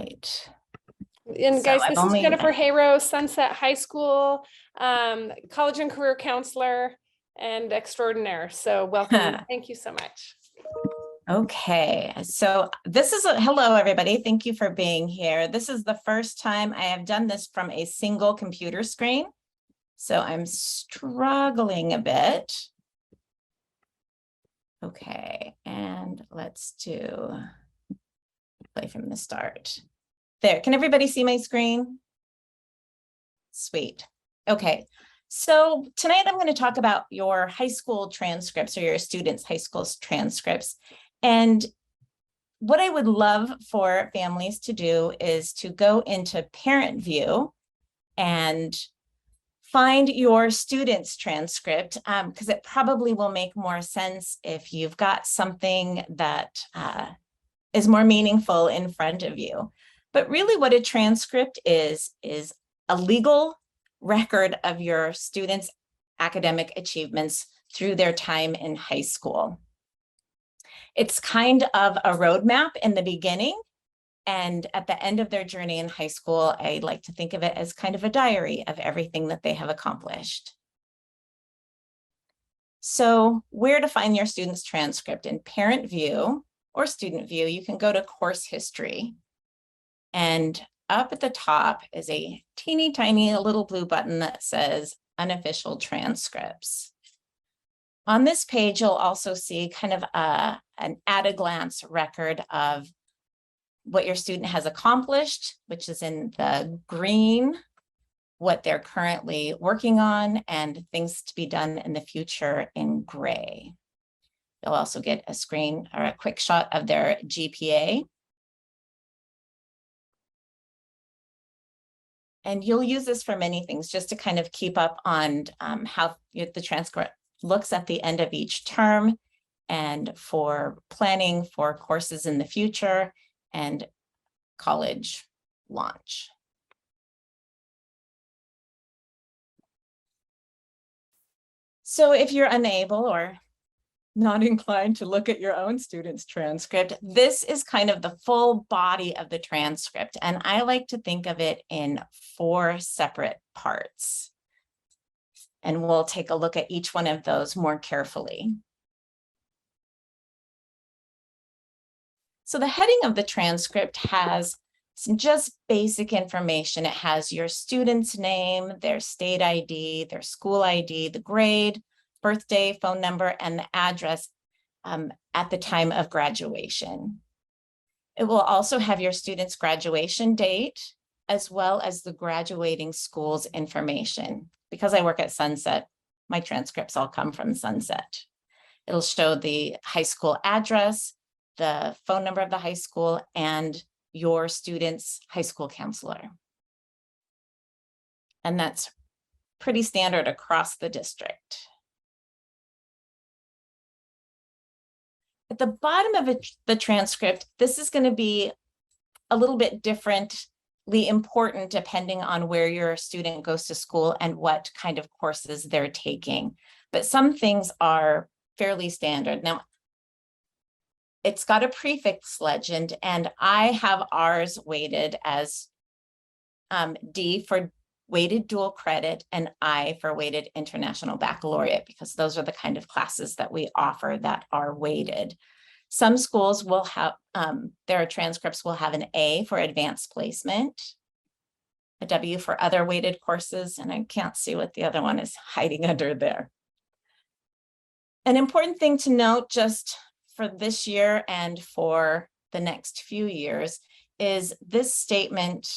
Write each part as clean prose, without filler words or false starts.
right. And So guys, I've this is only- Jennifer Hayrow, Sunset High School, college and career counselor and extraordinaire. So welcome. Thank you so much. Okay, so this is hello, everybody. Thank you for being here. This is the first time I have done this from a single computer screen. So I'm struggling a bit. Okay, and let's do play from the start. There, can everybody see my screen? Sweet. Okay, so tonight I'm going to talk about your high school transcripts or your students' high school transcripts. And what I would love for families to do is to go into parent view and find your student's transcript, because it probably will make more sense if you've got something that is more meaningful in front of you. But really what a transcript is a legal record of your students' academic achievements through their time in high school. It's kind of a roadmap in the beginning, and at the end of their journey in high school, I like to think of it as kind of a diary of everything that they have accomplished. So where to find your student's transcript? In parent view or student view, you can go to course history. And up at the top is a teeny tiny little blue button that says Unofficial Transcripts. On this page, you'll also see kind of an at-a-glance record of what your student has accomplished, which is in the green, what they're currently working on, and things to be done in the future in gray. You'll also get a screen or a quick shot of their GPA. And you'll use this for many things, just to kind of keep up on how the transcript looks at the end of each term, and for planning for courses in the future and college launch. So if you're unable or not inclined to look at your own student's transcript, this is kind of the full body of the transcript. And I like to think of it in 4 separate parts. And we'll take a look at each one of those more carefully. So the heading of the transcript has some just basic information. It has your student's name, their state ID, their school ID, the grade, birthday, phone number, and the address at the time of graduation. It will also have your student's graduation date, as well as the graduating school's information. Because I work at Sunset, my transcripts all come from Sunset. It'll show the high school address, the phone number of the high school, and your student's high school counselor. And that's pretty standard across the district. At the bottom of the transcript, this is going to be a little bit differently important depending on where your student goes to school and what kind of courses they're taking. But some things are fairly standard. Now, it's got a prefix legend, and I have ours weighted as D for weighted dual credit and I for weighted international baccalaureate, because those are the kind of classes that we offer that are weighted. Some schools will have, their transcripts will have an A for advanced placement, a W for other weighted courses, and I can't see what the other one is hiding under there. An important thing to note just for this year and for the next few years is this statement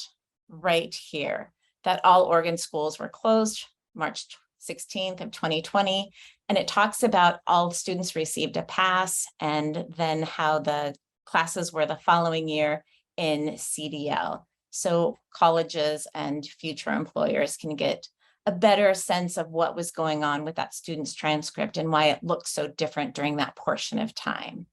right here, that all Oregon schools were closed March 16th of 2020. And it talks about all students received a pass and then how the classes were the following year in CDL. So colleges and future employers can get a better sense of what was going on with that student's transcript and why it looked so different during that portion of time.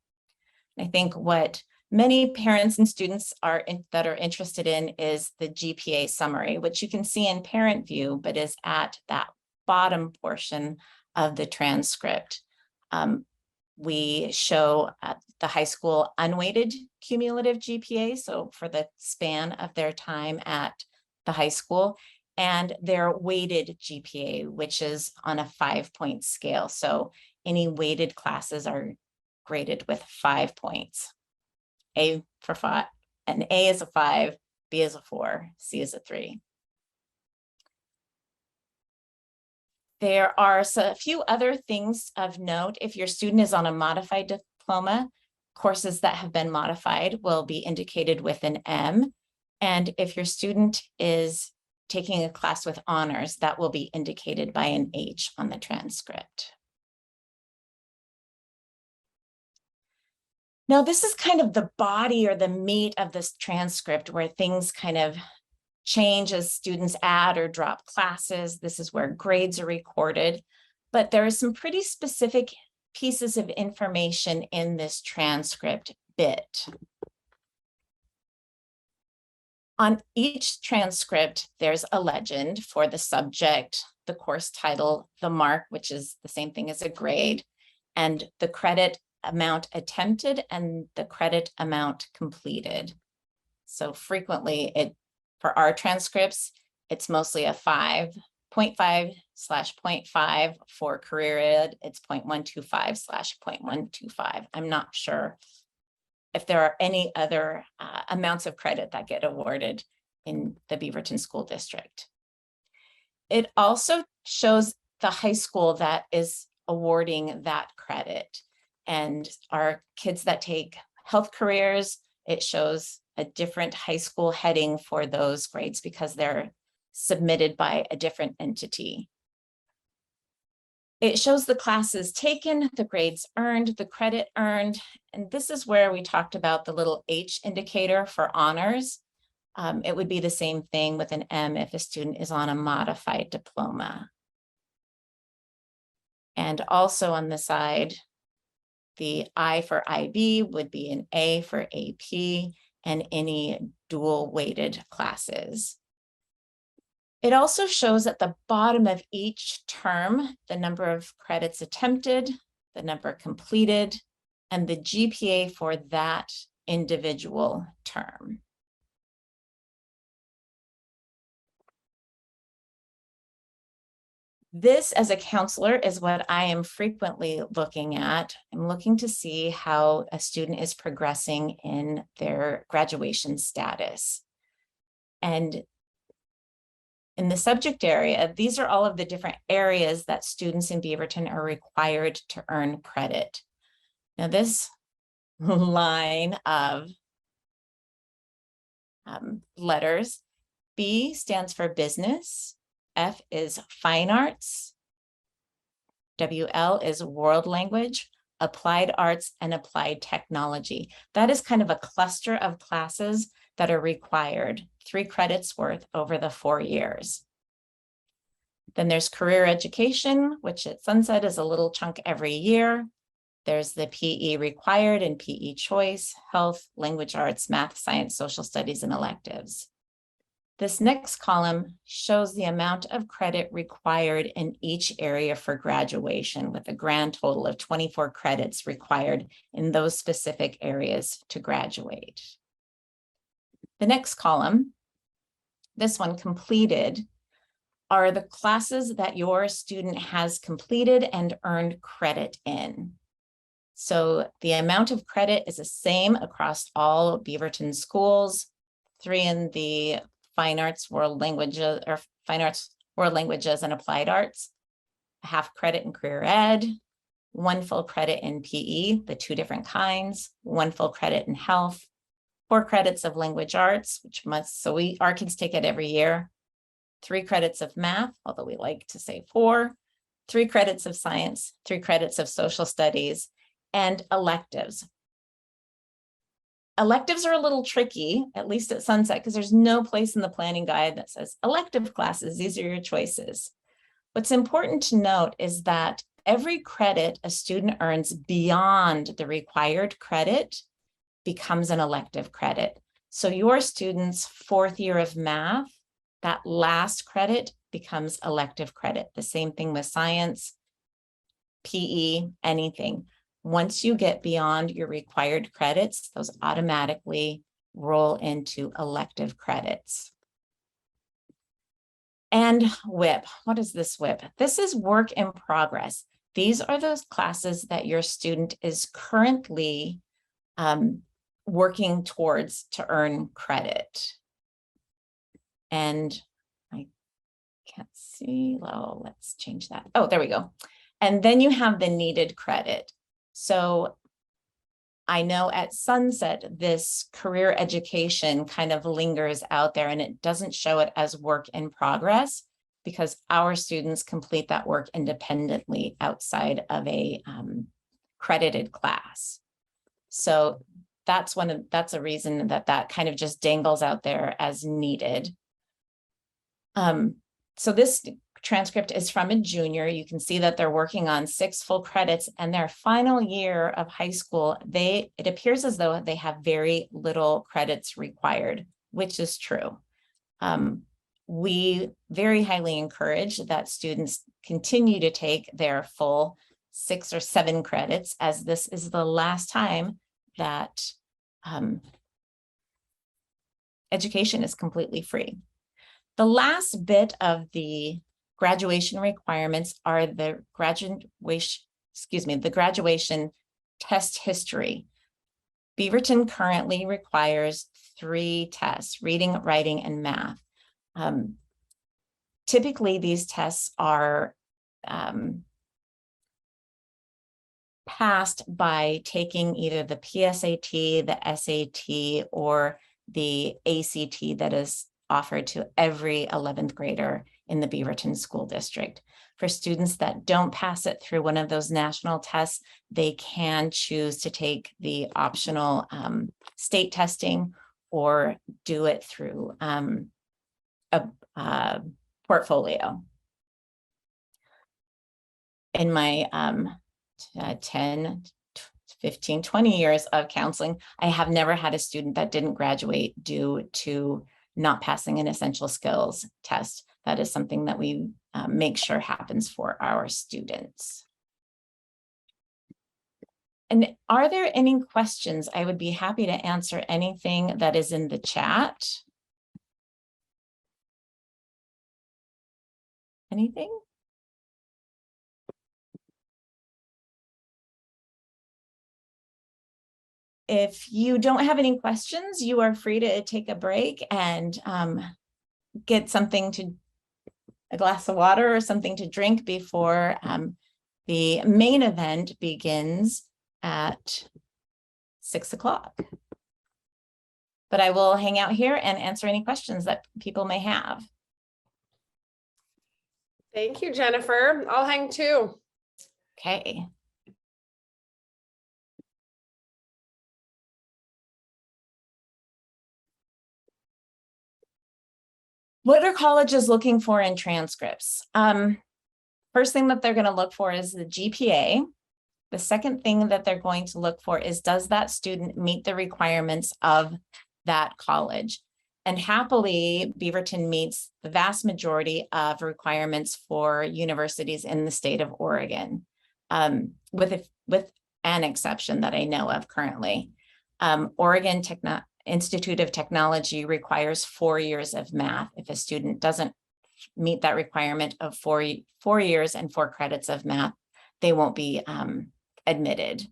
I think what many parents and students that are interested in is the Gpa summary, which you can see in parent view, but is at that bottom portion of the transcript. we show the high school unweighted cumulative GPA, so for the span of their time at the high school, and their weighted GPA, which is on a 5-point scale. So any weighted classes are graded with 5 points. A for 5, an A is a 5, B is a 4, C is a 3. There are a few other things of note. If your student is on a modified diploma, courses that have been modified will be indicated with an M. And if your student is taking a class with honors, that will be indicated by an H on the transcript. Now, this is kind of the body or the meat of this transcript where things kind of change as students add or drop classes. This is where grades are recorded, but there are some pretty specific pieces of information in this transcript bit. On each transcript, there's a legend for the subject, the course title, the mark, which is the same thing as a grade, and the credit amount attempted and the credit amount completed. So frequently, for our transcripts, it's mostly a 5.5/0.5. For career ed, it's 0.125/0.125. I'm not sure if there are any other amounts of credit that get awarded in the Beaverton School District. It also shows the high school that is awarding that credit. And our kids that take health careers, it shows a different high school heading for those grades because they're submitted by a different entity. It shows the classes taken, the grades earned, the credit earned, and this is where we talked about the little H indicator for honors. It would be the same thing with an M if a student is on a modified diploma. And also on the side, the I for IB would be an A for AP and any dual weighted classes. It also shows at the bottom of each term, the number of credits attempted, the number completed, and the GPA for that individual term. This, as a counselor, is what I am frequently looking at. I'm looking to see how a student is progressing in their graduation status. And in the subject area, these are all of the different areas that students in Beaverton are required to earn credit. Now, this line of letters, B stands for business, F is fine arts, WL is world language, applied arts, and applied technology. That is kind of a cluster of classes that are required, 3 credits worth over the 4 years. Then there's career education, which at Sunset is a little chunk every year. There's the PE required and PE choice, health, language arts, math, science, social studies, and electives. This next column shows the amount of credit required in each area for graduation, with a grand total of 24 credits required in those specific areas to graduate. The next column, this one completed, are the classes that your student has completed and earned credit in. So the amount of credit is the same across all Beaverton schools, 3 in the fine arts, world languages, or fine arts, world languages, and applied arts, half credit in career ed, 1 full credit in PE, the 2 different kinds, 1 full credit in health, 4 credits of language arts, which our kids take it every year, 3 credits of math, although we like to say 4, 3 credits of science, 3 credits of social studies, and electives. Electives are a little tricky, at least at Sunset, because there's no place in the planning guide that says elective classes, these are your choices. What's important to note is that every credit a student earns beyond the required credit becomes an elective credit. So your student's 4th year of math, that last credit becomes elective credit. The same thing with science, PE, anything. Once you get beyond your required credits, those automatically roll into elective credits. And WIP, what is this WIP? This is work in progress. These are those classes that your student is currently working towards to earn credit. And I can't see, well, let's change that. Oh, there we go. And then you have the needed credit. So I know at Sunset, this career education kind of lingers out there and it doesn't show it as work in progress because our students complete that work independently outside of a credited class. So that's a reason that kind of just dangles out there as needed. So this transcript is from a junior. You can see that they're working on 6 full credits and their final year of high school, it appears as though they have very little credits required, which is true. We very highly encourage that students continue to take their full 6 or 7 credits, as this is the last time that education is completely free. The last bit of the graduation requirements are the graduation test history. Beaverton currently requires 3 tests: reading, writing, and math. Typically, these tests are passed by taking either the PSAT, the SAT, or the ACT that is offered to every 11th grader in the Beaverton School District. For students that don't pass it through one of those national tests, they can choose to take the optional state testing or do it through a portfolio. In my 10, 15, 20 years of counseling, I have never had a student that didn't graduate due to not passing an essential skills test. That is something that we make sure happens for our students. And are there any questions? I would be happy to answer anything that is in the chat. Anything? If you don't have any questions, you are free to take a break and get something to, a glass of water or something to drink before the main event begins at 6 o'clock. But I will hang out here and answer any questions that people may have. Thank you, Jennifer. I'll hang too. Okay. What are colleges looking for in transcripts? First thing that they're going to look for is the GPA. The second thing that they're going to look for is, does that student meet the requirements of that college? And happily, Beaverton meets the vast majority of requirements for universities in the state of Oregon, with an exception that I know of currently. Oregon Institute of Technology requires 4 years of math. If a student doesn't meet that requirement of 4 years and 4 credits of math, they won't be admitted.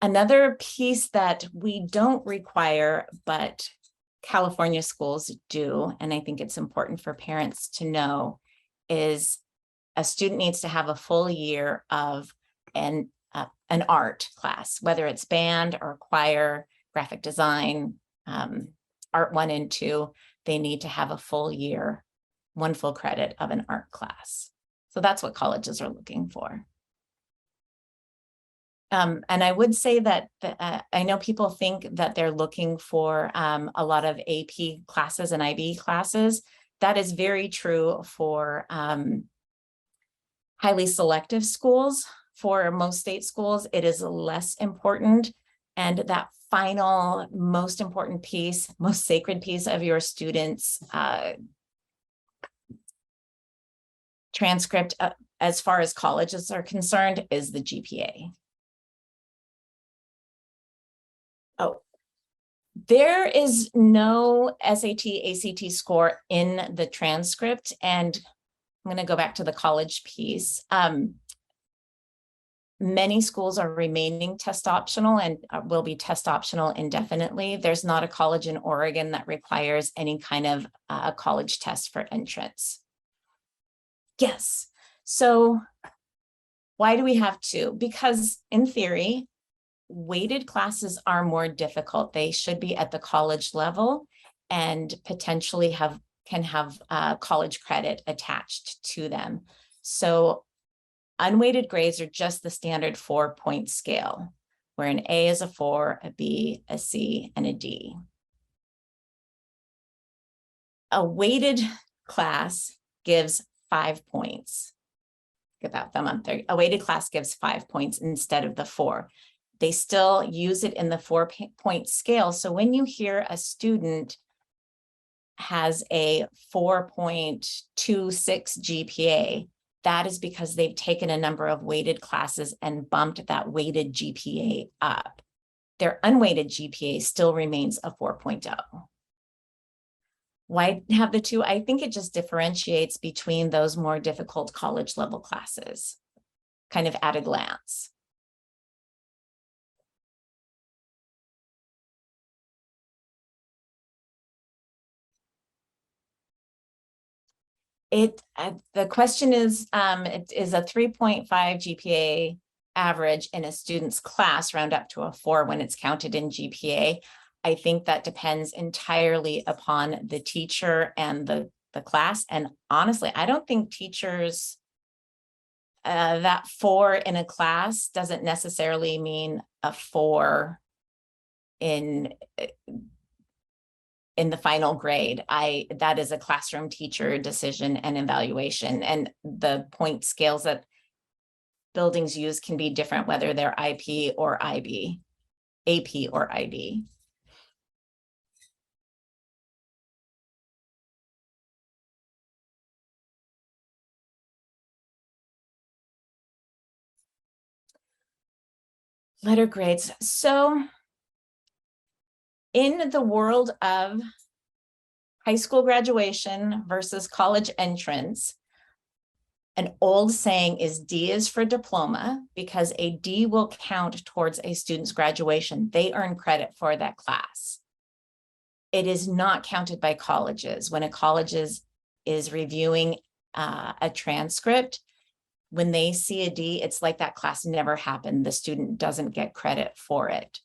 Another piece that we don't require, but California schools do, and I think it's important for parents to know, is a student needs to have a full year of an art class, whether it's band or choir, graphic design, art 1 and 2, they need to have a full year, 1 full credit of an art class. So that's what colleges are looking for. And I would say that I know people think that they're looking for a lot of AP classes and IB classes. That is very true for highly selective schools. For most state schools, it is less important. And that final, most important piece, most sacred piece of your students' transcript, as far as colleges are concerned, is the GPA. Oh, there is no SAT, ACT score in the transcript, and I'm going to go back to the college piece. Many schools are remaining test optional and will be test optional indefinitely. There's not a college in Oregon that requires any kind of college test for entrance. Yes. So why do we have two? Because in theory, weighted classes are more difficult. They should be at the college level and potentially can have college credit attached to them. So unweighted grades are just the standard 4-point scale, where an A is a 4, a B, a C, and a D. A weighted class gives 5 points. Get that thumb up there. A weighted class gives 5 points instead of the 4. They still use it in the 4-point scale. So when you hear a student has a 4.26 GPA, that is because they've taken a number of weighted classes and bumped that weighted GPA up. Their unweighted GPA still remains a 4.0. Why have the two? I think it just differentiates between those more difficult college level classes, kind of at a glance. The question is, it is a 3.5 GPA average in a student's class round up to a 4 when it's counted in GPA. I think that depends entirely upon the teacher and the class. And honestly, I don't think teachers, that 4 in a class doesn't necessarily mean a 4 in the final grade. That is a classroom teacher decision and evaluation, and the point scales that buildings use can be different, whether they're IP or IB, AP or IB. Letter grades. So in the world of high school graduation versus college entrance, an old saying is D is for diploma, because a D will count towards a student's graduation. They earn credit for that class. It is not counted by colleges. When a college is reviewing a transcript, when they see a D, it's like that class never happened. The student doesn't get credit for it.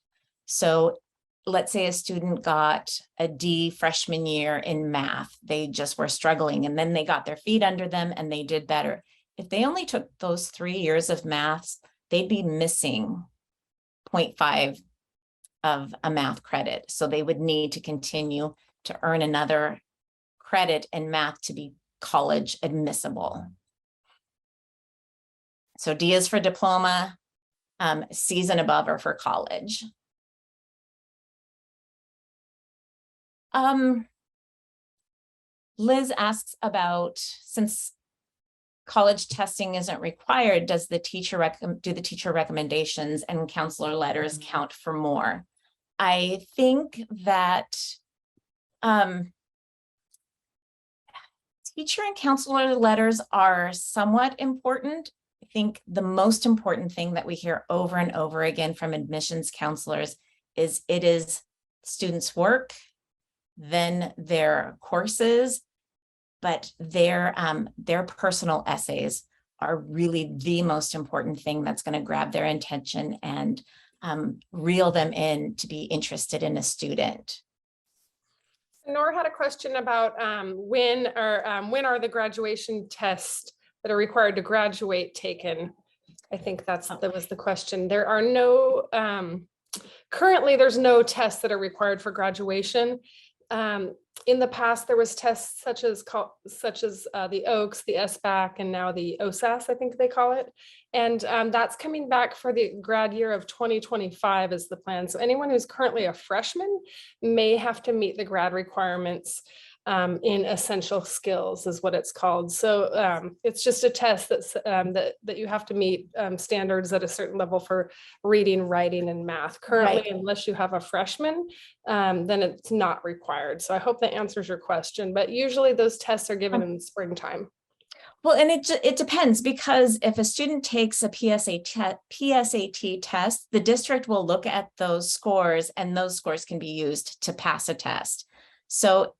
So let's say a student got a D freshman year in math. They just were struggling, and then they got their feet under them and they did better. If they only took those 3 years of maths, they'd be missing 0.5 of a math credit. So they would need to continue to earn another credit in math to be college admissible. So D is for diploma, C's and above are for college. Liz asks about, since college testing isn't required, does the teacher do the teacher recommendations and counselor letters count for more? I think that teacher and counselor letters are somewhat important. I think the most important thing that we hear over and over again from admissions counselors is it is students' work, then their courses, but their personal essays are really the most important thing that's going to grab their attention and reel them in to be interested in a student. Nora had a question about when are the graduation tests that are required to graduate taken? I think that was the question. There are no, currently there's no tests that are required for graduation. In the past, there was tests such as the OAKS, the SBAC, and now the OSAS, I think they call it. And that's coming back for the grad year of 2025 is the plan. So anyone who's currently a freshman may have to meet the grad requirements in essential skills is what it's called. So it's just a test that's that you have to meet standards at a certain level for reading, writing, and math. Currently, Right. unless you have a freshman, then it's not required. So I hope that answers your question, but usually those tests are given in the springtime. Well, and it depends, because if a student takes a PSAT test, the district will look at those scores, and those scores can be used to pass a test. So,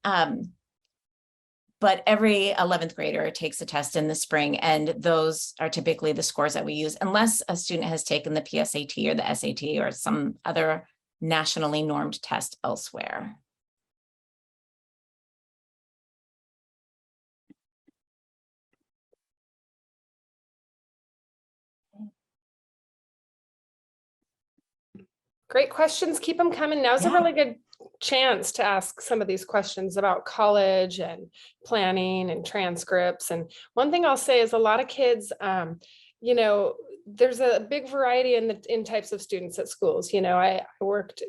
but every 11th grader takes a test in the spring, and those are typically the scores that we use, unless a student has taken the PSAT or the SAT or some other nationally normed test elsewhere. Great questions. Keep them coming. Now's a really good chance to ask some of these questions about college and planning and transcripts. And one thing I'll say is a lot of kids, you know, there's a big variety in types of students at schools. You know, I've worked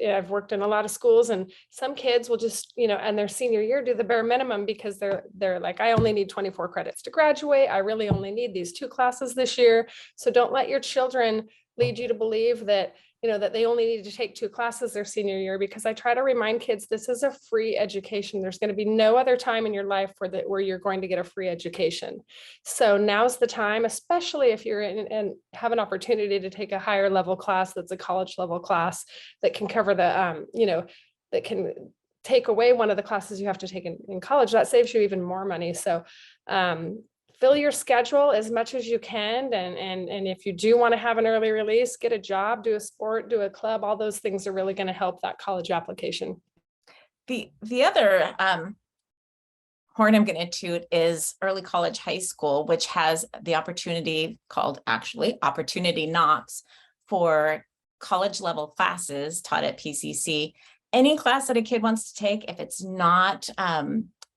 in a lot of schools, and some kids will just, you know, and their senior year do the bare minimum because they're like, I only need 24 credits to graduate. I really only need these 2 classes this year. So don't let your children lead you to believe that, you know, that they only need to take 2 classes their senior year, because I try to remind kids this is a free education. There's going to be no other time in your life where you're going to get a free education. So now's the time, especially if you're in and have an opportunity to take a higher level class that's a college level class that can cover the, you know, that can take away one of the classes you have to take in college. That saves you even more money. So fill your schedule as much as you can. And if you do want to have an early release, get a job, do a sport, do a club, all those things are really going to help that college application. The other horn I'm going to toot is early college high school, which has the opportunity called actually Opportunity Knocks for college level classes taught at PCC. Any class that a kid wants to take, if it's not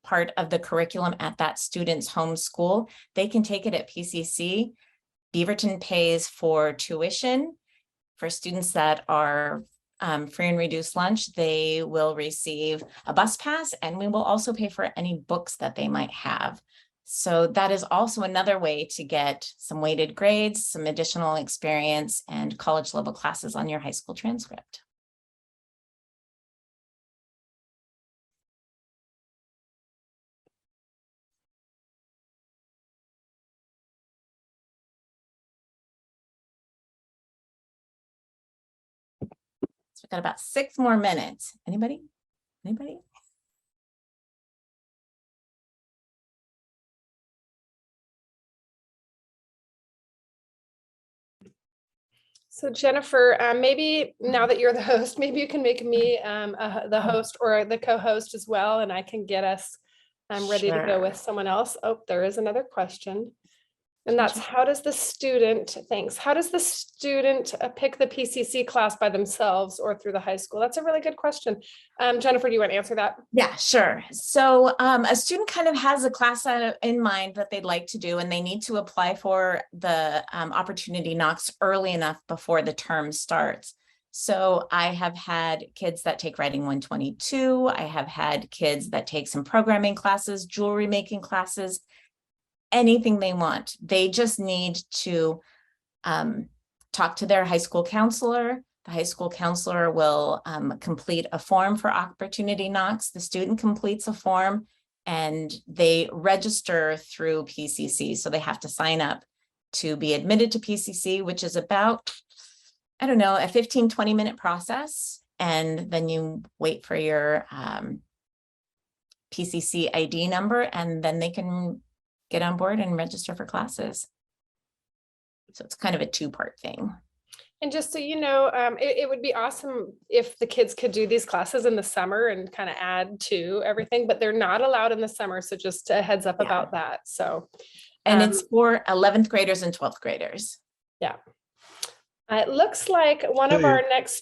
part of the curriculum at that student's home school, they can take it at PCC. Beaverton pays for tuition. For students that are free and reduced lunch, they will receive a bus pass, and we will also pay for any books that they might have. So that is also another way to get some weighted grades, some additional experience, and college level classes on your high school transcript. So we've got about 6 more minutes. Anybody? Anybody? So Jennifer, maybe now that you're the host, maybe you can make me the host or the co-host as well, and I can get us ready to go with someone else. Oh, there is another question. And that's how does the student pick the PCC class by themselves or through the high school? That's a really good question. Jennifer, do you want to answer that? Yeah, sure. So a student kind of has a class in mind that they'd like to do, and they need to apply for the Opportunity Knocks early enough before the term starts. So I have had kids that take Writing 122. I have had kids that take some programming classes, jewelry making classes, anything they want. They just need to talk to their high school counselor. The high school counselor will complete a form for Opportunity Knocks. The student completes a form and they register through PCC. So they have to sign up to be admitted to PCC, which is about, I don't know, a 15-20 minute process. And then you wait for your PCC ID number, and then they can get on board and register for classes. So it's kind of a 2-part thing. And just so you know, it would be awesome if the kids could do these classes in the summer and kind of add to everything, but they're not allowed in the summer. So just a heads up about that. So, and it's for 11th graders and 12th graders. Yeah. It looks like one of our next